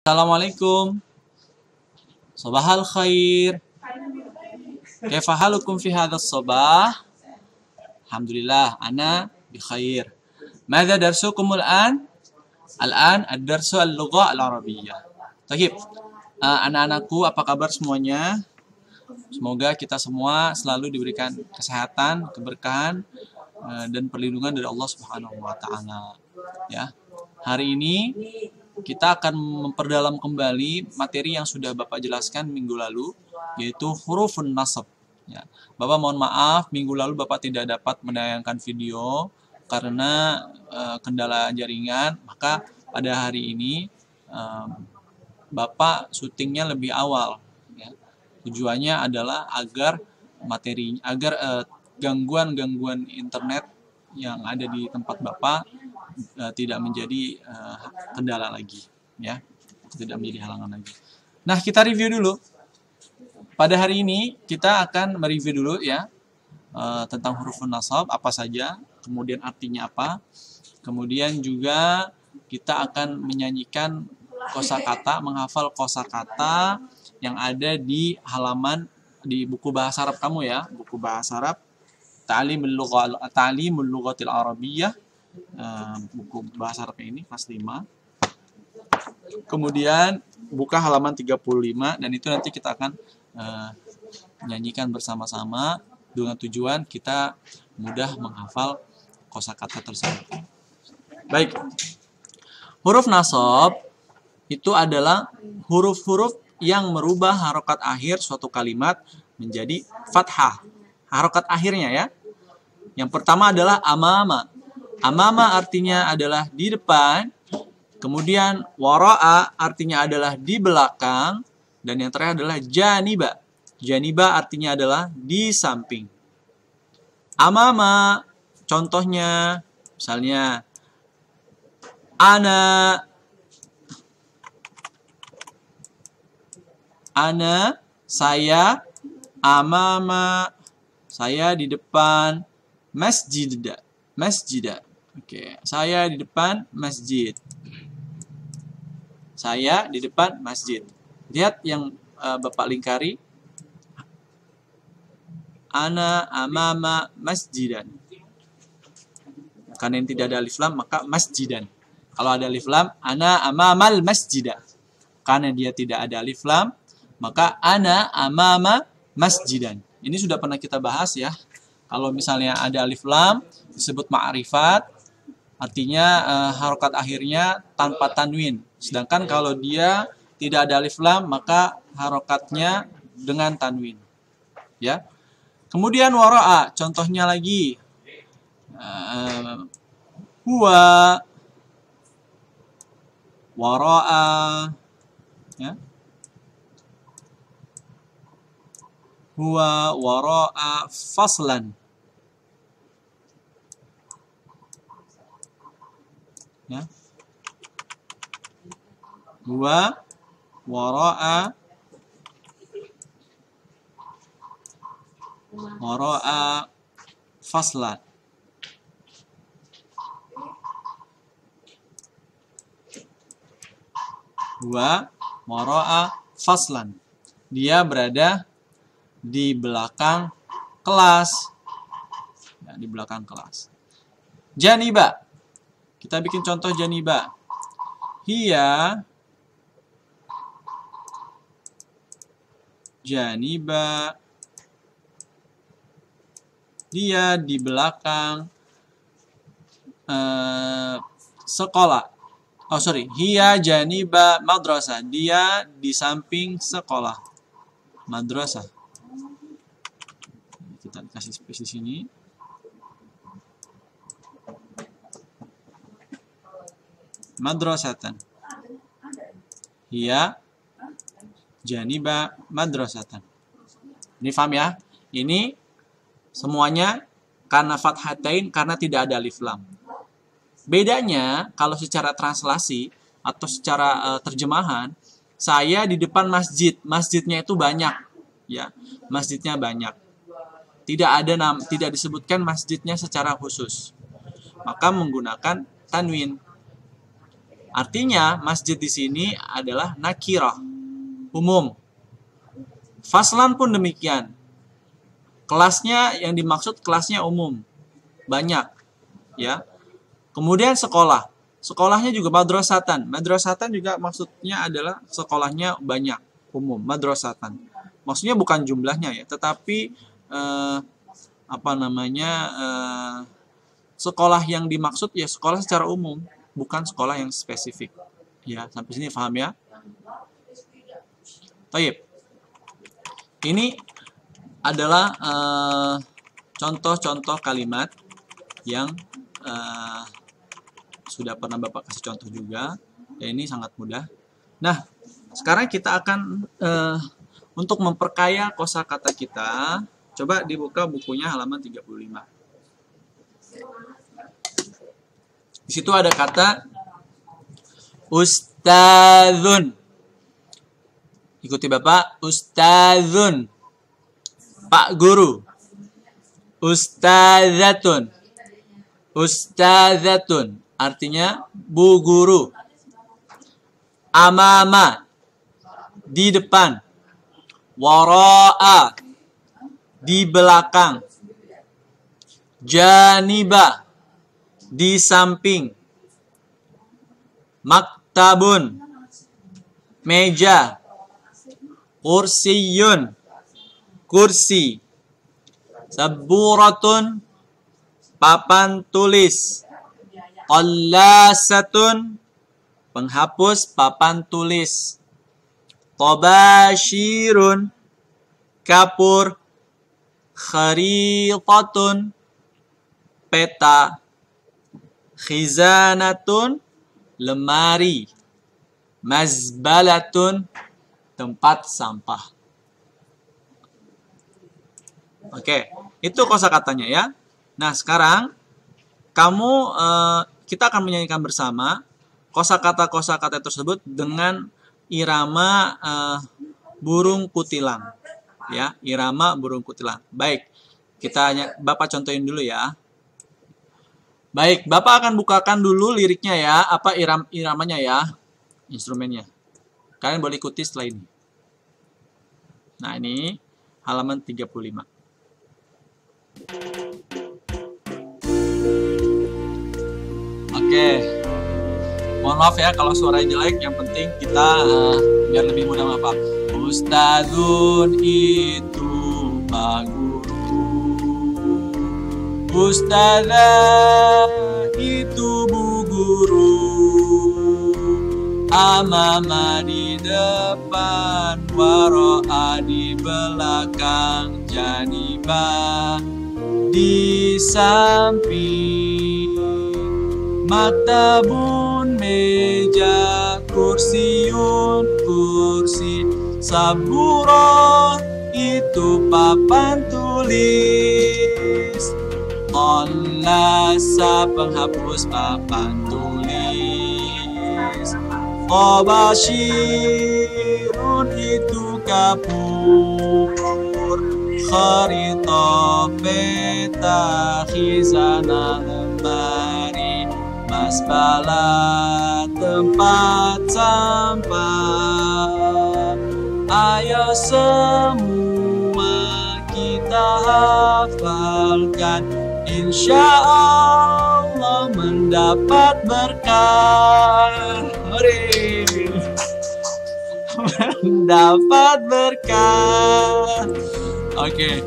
Assalamualaikum. Sabahal khair. Kaifa halukum fi hadzal sabah? Alhamdulillah, ana bi khair. Madza darsukum al-an? Al-an ad-darsu al-lugha al-arabiyyah. Baik. Anak-anakku, apa kabar semuanya? Semoga kita semua selalu diberikan kesehatan, keberkahan, dan perlindungan dari Allah Subhanahu wa taala. Ya. Hari ini kita akan memperdalam kembali materi yang sudah Bapak jelaskan minggu lalu, yaitu hurufun nasab. Ya. Bapak mohon maaf, minggu lalu Bapak tidak dapat menayangkan video karena kendala jaringan. Maka pada hari ini Bapak syutingnya lebih awal. Ya. Tujuannya adalah agar gangguan-gangguan internet yang ada di tempat Bapak tidak menjadi kendala lagi, ya, tidak menjadi halangan lagi. Nah, kita review dulu. Pada hari ini kita akan mereview dulu ya tentang hurufun nasab apa saja, kemudian artinya apa, kemudian juga kita akan menyanyikan kosakata, menghafal kosakata yang ada di halaman di buku bahasa Arab kamu ya, buku bahasa Arab Ta'limul Lughatil Arabiyyah. Buku bahasa Arabnya ini kelas 5. Kemudian buka halaman 35 dan itu nanti kita akan menyanyikan bersama-sama dengan tujuan kita mudah menghafal kosakata tersebut. Baik. Huruf nasab itu adalah huruf-huruf yang merubah harokat akhir suatu kalimat menjadi fathah. Harokat akhirnya ya. Yang pertama adalah amama. Amama artinya adalah di depan, kemudian wara'a artinya adalah di belakang, dan yang terakhir adalah janiba. Janiba artinya adalah di samping. Amama, contohnya, misalnya, ana, saya, amama, saya di depan, masjid. Oke, saya di depan masjid. Saya di depan masjid. Lihat yang Bapak lingkari. Ana amama masjidan. Karena yang tidak ada alif lam maka masjidan. Kalau ada alif lam, ana amamal masjidah. Karena dia tidak ada alif lam, maka ana amama masjidan. Ini sudah pernah kita bahas ya. Kalau misalnya ada alif lam disebut ma'rifat, artinya harokat akhirnya tanpa tanwin. Sedangkan kalau dia tidak ada alif lam maka harokatnya dengan tanwin. Ya. Kemudian wara'a, contohnya lagi huwa, wara'a, ya. Huwa wara'a faslan. Ya. Huwa wara'a faslan. Huwa wara'a faslan. Dia berada di belakang kelas. Ya, di belakang kelas. Janiba. Kita bikin contoh janiba. Hiya janiba. Dia di belakang sekolah. Oh sorry. Hiya janiba madrasah. Dia di samping sekolah. Madrasah. Kita kasih space di sini. Madrasatan. Hiya janiba madrasatan. Ini paham ya? Ini semuanya karena fathatain, karena tidak ada alif lam. Bedanya kalau secara translasi atau secara terjemahan, saya di depan masjid. Masjidnya itu banyak, ya. Masjidnya banyak. Tidak disebutkan masjidnya secara khusus. Maka menggunakan tanwin. Artinya masjid di sini adalah nakirah, umum. Faslan pun demikian. Kelasnya yang dimaksud kelasnya umum, banyak, ya. Kemudian sekolah. Sekolahnya juga madrasatan. Madrasatan juga maksudnya adalah sekolahnya banyak, umum, madrasatan. Maksudnya bukan jumlahnya ya, tetapi sekolah yang dimaksud ya sekolah secara umum, bukan sekolah yang spesifik. Ya, sampai sini paham ya? Baik. Ini adalah contoh-contoh kalimat yang sudah pernah Bapak kasih contoh juga. Ya, ini sangat mudah. Nah, sekarang kita akan untuk memperkaya kosakata kita, coba dibuka bukunya halaman 35. Di situ ada kata ustadzun. Ikuti Bapak, ustadzun. Pak Guru. Ustadzatun. Ustadzatun. Artinya Bu Guru. Amama. Di depan. Wara'a. Di belakang. Janiba. Di samping. Maktabun. Meja. Kursiyun. Kursi. Saburatun. Papan tulis. Qallasatun. Penghapus papan tulis. Tabashirun. Kapur. Kharitatun. Peta. Khizanatun. Lemari. Mazbalatun. Tempat sampah. Oke, itu kosakatanya ya. Nah, sekarang kita akan menyanyikan bersama kosakata-kosakata tersebut dengan irama burung kutilang. Ya, irama burung kutilang. Baik, Bapak contohin dulu ya. Baik, Bapak akan bukakan dulu liriknya ya, apa iramanya ya, instrumennya. Kalian boleh ikuti setelah ini. Nah, ini halaman 35. Oke. Mohon maaf ya kalau suaranya jelek, yang penting kita biar lebih mudah menghafal. Ustadzun itu Pak Guru. Ustadzah itu Bu Guru. Amama di depan, wara'a di belakang, janibah di samping, maktabun meja, kursiun kursi, saburah itu papan tulis, qallasa penghapus papan tulis, Tabashirun itu kapur, kharita peta, khizanah lemari, masbala tempat sampah. Ayo semua kita hafalkan, insya Allah mendapat berkah. Mendapat berkah. Oke.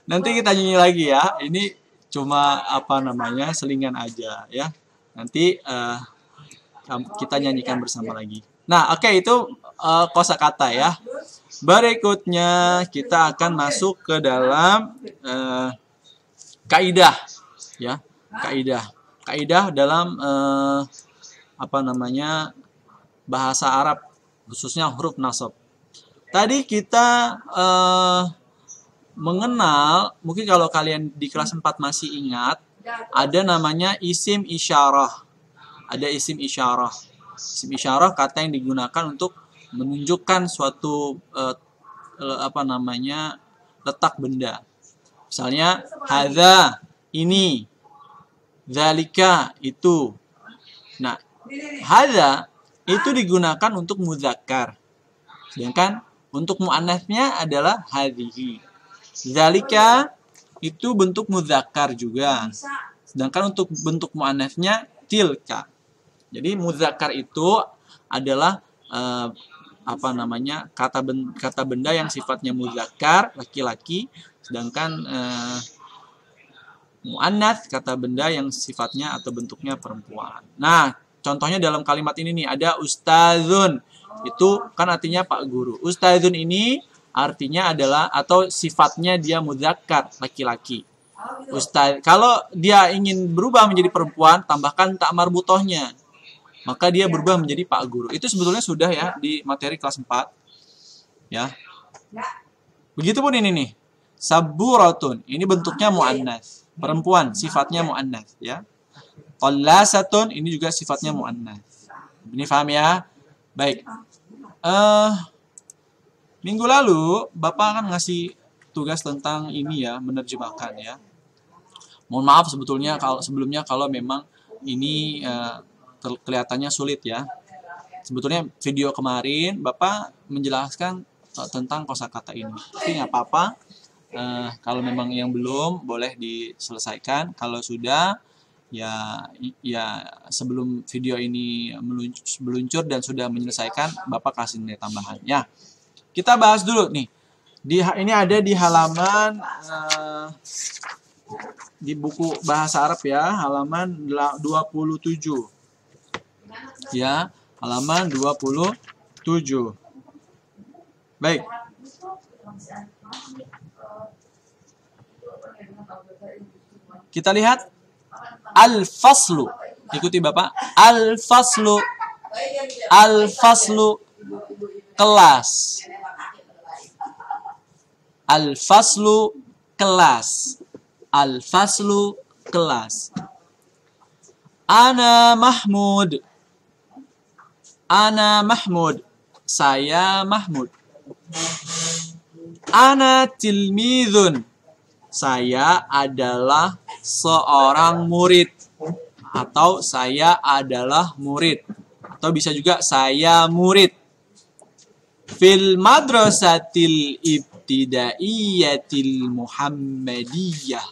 Nanti kita nyanyi lagi ya. Ini cuma selingan aja ya. Nanti kita nyanyikan bersama lagi. Nah, oke, itu kosakata ya. Berikutnya kita akan masuk ke dalam kaidah ya. Kaidah dalam bahasa Arab, khususnya huruf nasab. Tadi kita mengenal, mungkin kalau kalian di kelas 4 masih ingat, ada namanya isim isyarah. Ada isim isyarah. Isim isyarah kata yang digunakan untuk menunjukkan suatu letak benda. Misalnya hadza, ini, zalika, itu. Nah, Hadza itu digunakan untuk muzakkar. Sedangkan untuk muannasnya adalah hadhihi. Zalika itu bentuk muzakkar juga. Sedangkan untuk bentuk muannasnya tilka. Jadi muzakkar itu adalah kata benda yang sifatnya muzakkar laki-laki, sedangkan muannats kata benda yang sifatnya atau bentuknya perempuan. Nah, contohnya dalam kalimat ini nih ada ustadzun. Itu kan artinya Pak Guru. Ustadzun ini artinya adalah atau sifatnya dia muzakkar laki-laki. Ustaz, kalau dia ingin berubah menjadi perempuan, tambahkan tak marbutohnya. Maka dia berubah menjadi Pak Guru. Itu sebetulnya sudah ya di materi kelas 4. Ya. Begitupun ini nih. Saburatun. Ini bentuknya muannats. Perempuan, sifatnya muannats, ya. Qallasatun, ini juga sifatnya muannats. Ini paham ya? Baik. Minggu lalu Bapak kan ngasih tugas tentang ini ya, menerjemahkan ya. Mohon maaf sebetulnya sebelumnya kalau memang ini kelihatannya sulit ya. Sebetulnya video kemarin Bapak menjelaskan tentang kosakata ini. Tapi nggak apa-apa. Kalau memang yang belum boleh diselesaikan. Kalau sudah ya sebelum video ini meluncur dan sudah menyelesaikan, Bapak kasih nilai tambahan. Ya, kita bahas dulu nih. Ini ada di halaman di buku bahasa Arab ya, halaman 27. Ya, halaman 27. Baik. Kita lihat al-faslu. Ikuti Bapak. Al-faslu. Al-faslu kelas. Al-faslu kelas. Al-faslu kelas. Ana Mahmud. Ana Mahmud. Saya Mahmud. Ana tilmidun. Saya adalah seorang murid. Atau saya adalah murid. Atau bisa juga saya murid. Fil madrasatil ibtidaiyatil muhammadiyah.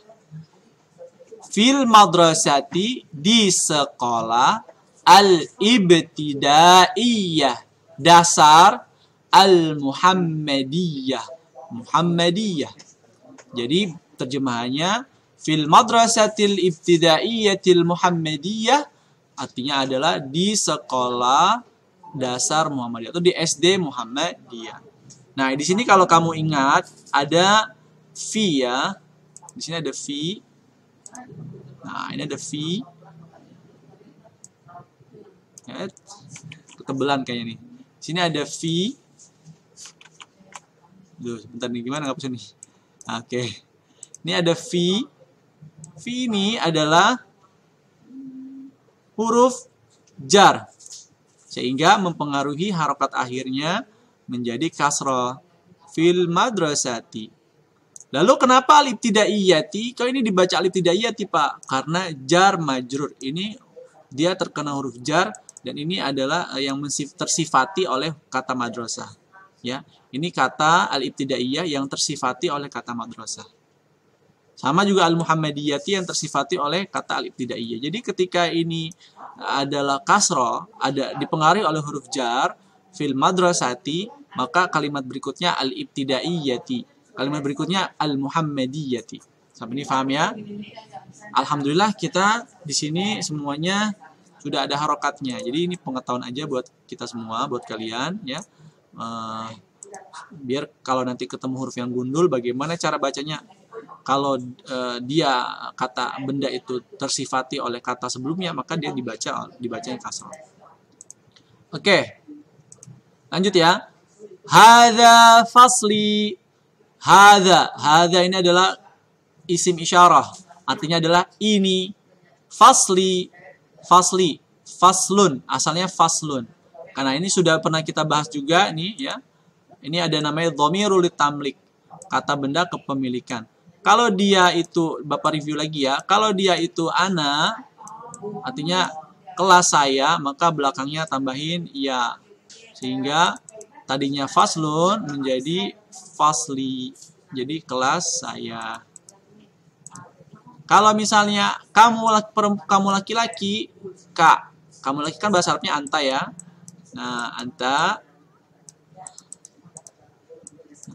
Fil madrasati di sekolah al-ibtidaiyah, dasar al-muhammadiyah, Muhammadiyah. Jadi terjemahannya fil madrasatil ibtidaiyatil muhammadiyah artinya adalah di sekolah dasar Muhammadiyah atau di SD Muhammadiyah. Nah, di sini kalau kamu ingat ada fi ya. Di sini ada fi. Nah, ini ada fi. Ya, ketebelan kayaknya nih. Sini ada fi. Duh, sebentar nih gimana ngapusnya nih. Oke. Ini ada fi. Fi ini adalah huruf jar. Sehingga mempengaruhi harokat akhirnya menjadi kasroh. Fil madrasati. Lalu kenapa al-ibtidaiyati? Kok ini dibaca al-ibtidaiyati, Pak? Karena jar majrur. Ini dia terkena huruf jar dan ini adalah yang tersifati oleh kata madrasah. Ya, ini kata al-ibtidaiyah yang tersifati oleh kata madrasah. Sama juga al-muhammadiyati yang tersifati oleh kata al-ibtidaiyah. Jadi ketika ini adalah kasroh, ada dipengaruhi oleh huruf jar, fil madrasati, maka kalimat berikutnya al-ibtidaiyati. Kalimat berikutnya al-muhammadiyati. Sampai ini paham ya? Alhamdulillah kita di sini semuanya sudah ada harokatnya. Jadi ini pengetahuan aja buat kita semua, buat kalian ya. Biar kalau nanti ketemu huruf yang gundul, bagaimana cara bacanya? Kalau dia kata benda itu tersifati oleh kata sebelumnya, maka dia dibacanya kasrah. Oke. Lanjut ya. Hadza fasli. Hadza ini adalah isim isyarah. Artinya adalah ini. Fasli. Faslun. Asalnya faslun. Karena ini sudah pernah kita bahas juga nih ya. Ini ada namanya dhamirul tamlik. Kata benda kepemilikan. Kalau dia itu, Bapak review lagi ya. Kalau dia itu ana, artinya kelas saya, maka belakangnya tambahin ya. Sehingga tadinya faslun menjadi fasli. Jadi kelas saya. Kalau misalnya kamu laki-laki, kak. Kamu laki kan bahasa Arabnya anta ya. Nah, anta.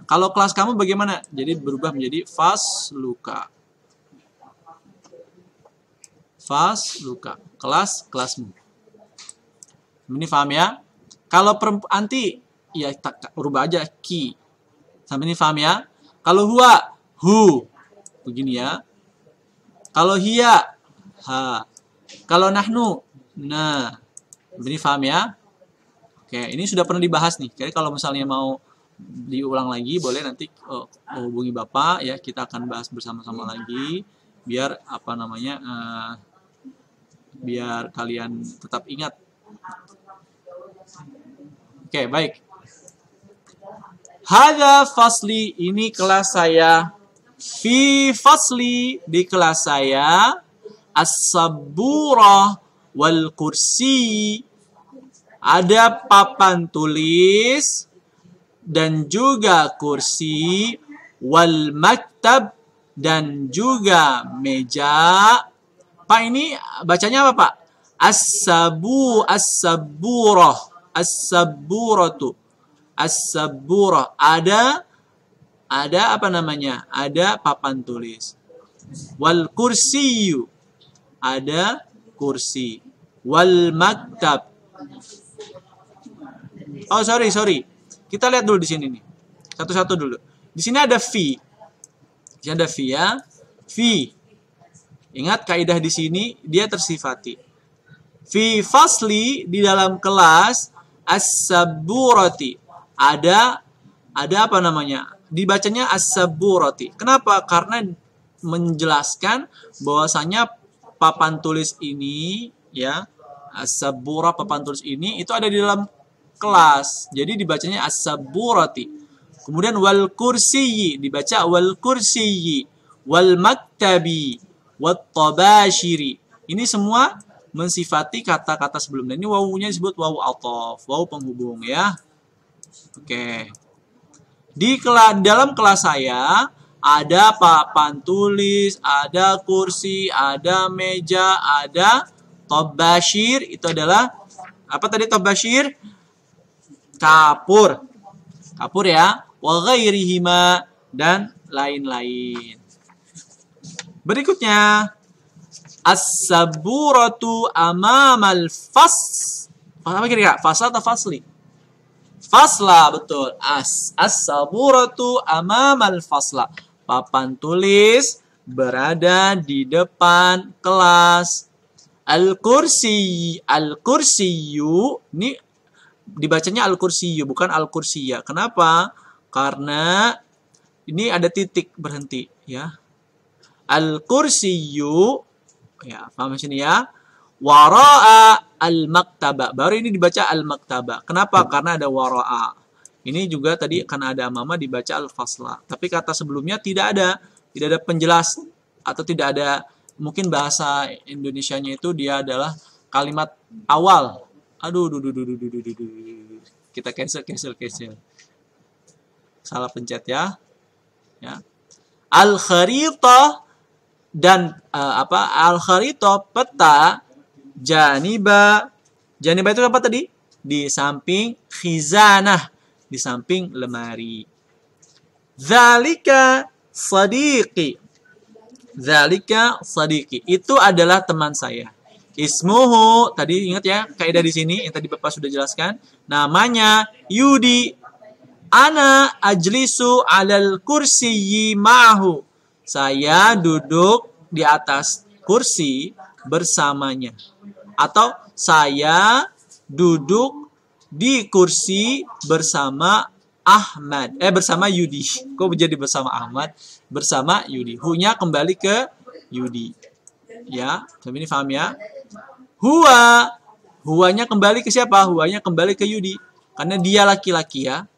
Kalau kelas kamu bagaimana? Jadi berubah menjadi fasluka. Fasluka. Kelasmu. Ini paham ya? Kalau anti, ya rubah aja ki. Sampai ini paham ya? Kalau huwa, hu. Begini ya. Kalau hiya, ha. Kalau nahnu, nah. Ini paham ya? Oke, ini sudah pernah dibahas nih. Jadi kalau misalnya mau diulang lagi, boleh nanti hubungi Bapak ya. Kita akan bahas bersama-sama lagi. Biar apa namanya? Biar kalian tetap ingat. Oke, baik. Hadza fasli, ini kelas saya. Fi fasli, di kelas saya. As-saburah wal kursi. Ada papan tulis dan juga kursi, wal maktab dan juga meja. Pak, ini bacanya apa, Pak? As-saburah. As-saburatu. As-saburah. Ada apa namanya? Ada papan tulis. Wal kursiyu. Ada kursi. Wal maktab. Oh, sorry. Kita lihat dulu di sini nih. Satu-satu dulu. Di sini ada fi. Di sini ada fi ya. Fi. Ingat kaidah di sini dia tersifati. Fi fasli, di dalam kelas, as-saburati. Ada apa namanya? Dibacanya as-saburati. Kenapa? Karena menjelaskan bahwasanya papan tulis ini ya, as-saburah, papan tulis ini itu ada di dalam kelas. Jadi dibacanya as-saburati. Kemudian wal kursiyi, dibaca wal kursiyi, wal maktabi, wat tabashiri. Ini semua mensifati kata-kata sebelumnya. Ini wawunya disebut wawu ataf, wawu penghubung ya. Oke. Di dalam kelas saya ada papan tulis, ada kursi, ada meja, ada tabashir. Itu adalah apa tadi tabashir? Kapur. Kapur ya. Wa ghairihima dan lain-lain. Berikutnya, as-saburatu amamal fas. Apa kira-kira? Fasla atau fasli? Fasla, betul. As-saburatu amamal fasla. Papan tulis berada di depan kelas. Al-kursiyu. Ini dibacanya al-kursiyu, bukan al-kursiyah. Kenapa? Karena ini ada titik berhenti ya. Al-kursiyu, ya, paham sini ya. Wara'a al-maktaba. Baru ini dibaca al-maktaba. Kenapa? Karena ada wara'a. Ini juga tadi karena ada amama dibaca al-fasla. Tapi kata sebelumnya tidak ada penjelas atau tidak ada, mungkin bahasa Indonesianya itu dia adalah kalimat awal. Aduh. Kita cancel. Salah pencet ya. Al-kharitah dan al-kharitah peta, janiba itu apa tadi? Di samping khizanah, di samping lemari. Zalika sadiqi, itu adalah teman saya. Ismuhu, tadi ingat ya kaidah di sini yang tadi Bapak sudah jelaskan, namanya Yudi. Ana ajlisu alal kursiyyi ma'ahu. Saya duduk di atas kursi bersamanya. Atau saya duduk di kursi bersama Ahmad. Bersama Yudi. Kok menjadi bersama Ahmad? Bersama Yudi. Hu-nya kembali ke Yudi. Ya, sampai ini paham ya? Huwanya kembali ke siapa? Huwanya kembali ke Yudi. Karena dia laki-laki ya.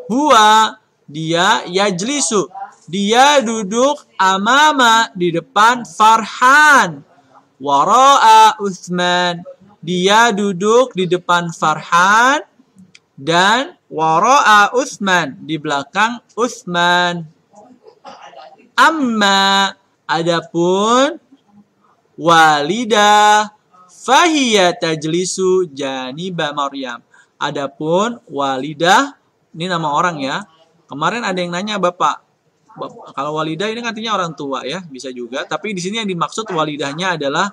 Huwa, dia yajlisu. Dia duduk amama, di depan Farhan. Wara'a Uthman, dia duduk di depan Farhan dan wara'a Utsman, di belakang Utsman. Amma, adapun walidah fahiya tajlisu janiba Maryam. Adapun walidah, ini nama orang ya. Kemarin ada yang nanya Bapak, kalau walidah ini artinya orang tua ya, bisa juga. Tapi di sini yang dimaksud walidahnya adalah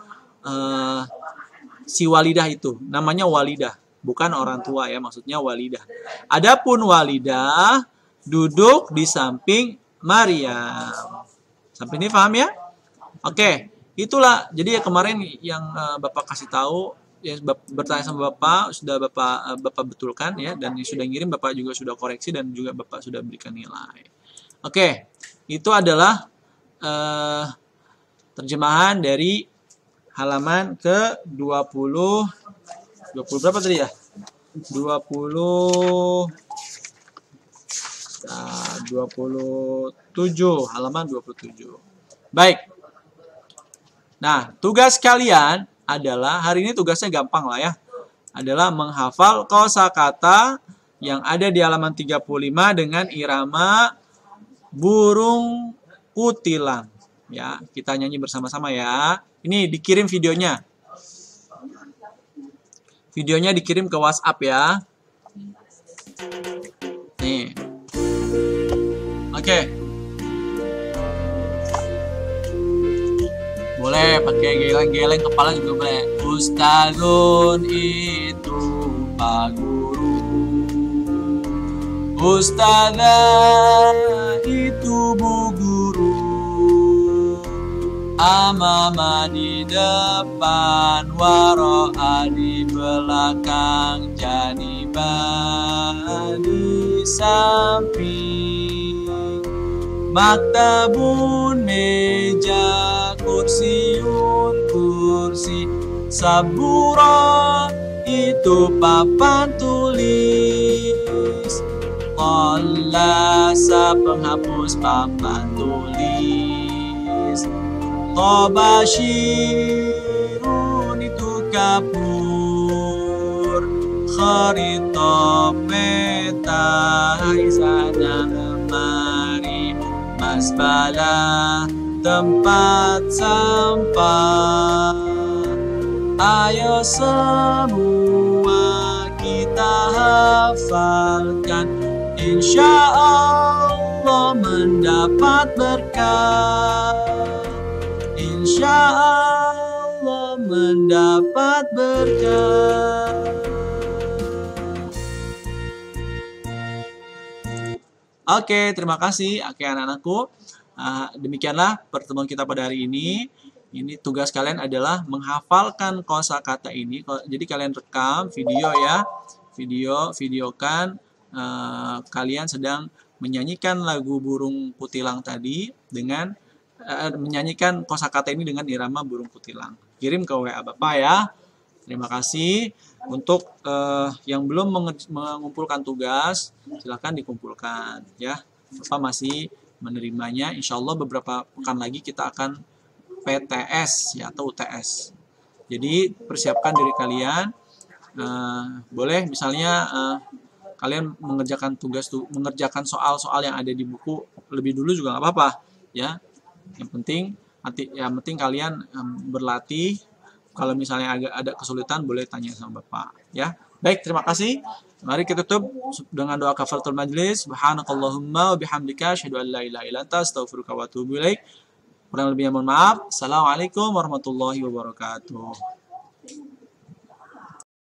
si walidah itu, namanya walidah, bukan orang tua ya, maksudnya walidah. Adapun walidah duduk di samping Maryam. Sampai ini paham ya? Oke, itulah. Jadi kemarin yang Bapak kasih tahu, ya, bertanya sama Bapak, sudah Bapak betulkan ya, dan sudah ngirim Bapak juga sudah koreksi dan juga Bapak sudah berikan nilai. Oke, itu adalah terjemahan dari halaman ke 20 berapa tadi ya? 27, halaman 27. Baik. Nah, tugas kalian adalah, hari ini tugasnya gampang lah ya, adalah menghafal kosakata yang ada di halaman 35 dengan irama burung kutilang. Ya, kita nyanyi bersama-sama ya. Ini dikirim videonya. Videonya dikirim ke WhatsApp ya. Nih. Oke. Boleh pakai geleng-geleng kepala juga boleh. Ustazun itu Pak Guru. Ustazah itu Bu Guru. Amama di depan, waro'a di belakang, janibah di samping, maktabun meja, kursiun kursi, sabura itu papan tulis, qallasa penghapus papan tulis, Tobashirun itu kapur, kharita peta, sana lemari, masbala tempat sampah. Ayo semua kita hafalkan, insya Allah mendapat berkah. Insya Allah mendapat berkah. Oke, terima kasih anak-anakku. Demikianlah pertemuan kita pada hari ini. Ini tugas kalian adalah menghafalkan kosakata ini. Jadi kalian rekam video ya, videokan kalian sedang menyanyikan lagu burung kutilang tadi dengan menyanyikan kosakata ini dengan irama burung kutilang. Kirim ke WA Bapak ya. Terima kasih. Untuk yang belum mengumpulkan tugas, silakan dikumpulkan ya. Bapak masih menerimanya. Insya Allah beberapa pekan lagi kita akan PTS ya, atau UTS. Jadi persiapkan diri kalian. Boleh misalnya kalian mengerjakan mengerjakan soal-soal yang ada di buku lebih dulu juga nggak apa-apa ya. Yang penting kalian berlatih. Kalau misalnya agak ada kesulitan boleh tanya sama Bapak ya. Baik, terima kasih. Mari kita tutup dengan doa kafaratul majlis. Subhanakallahumma wa bihamdika asyhadu an la ilaha illa anta astaghfiruka wa atubu ilaik. Kurang lebihnya mohon maaf. Assalamualaikum warahmatullahi wabarakatuh.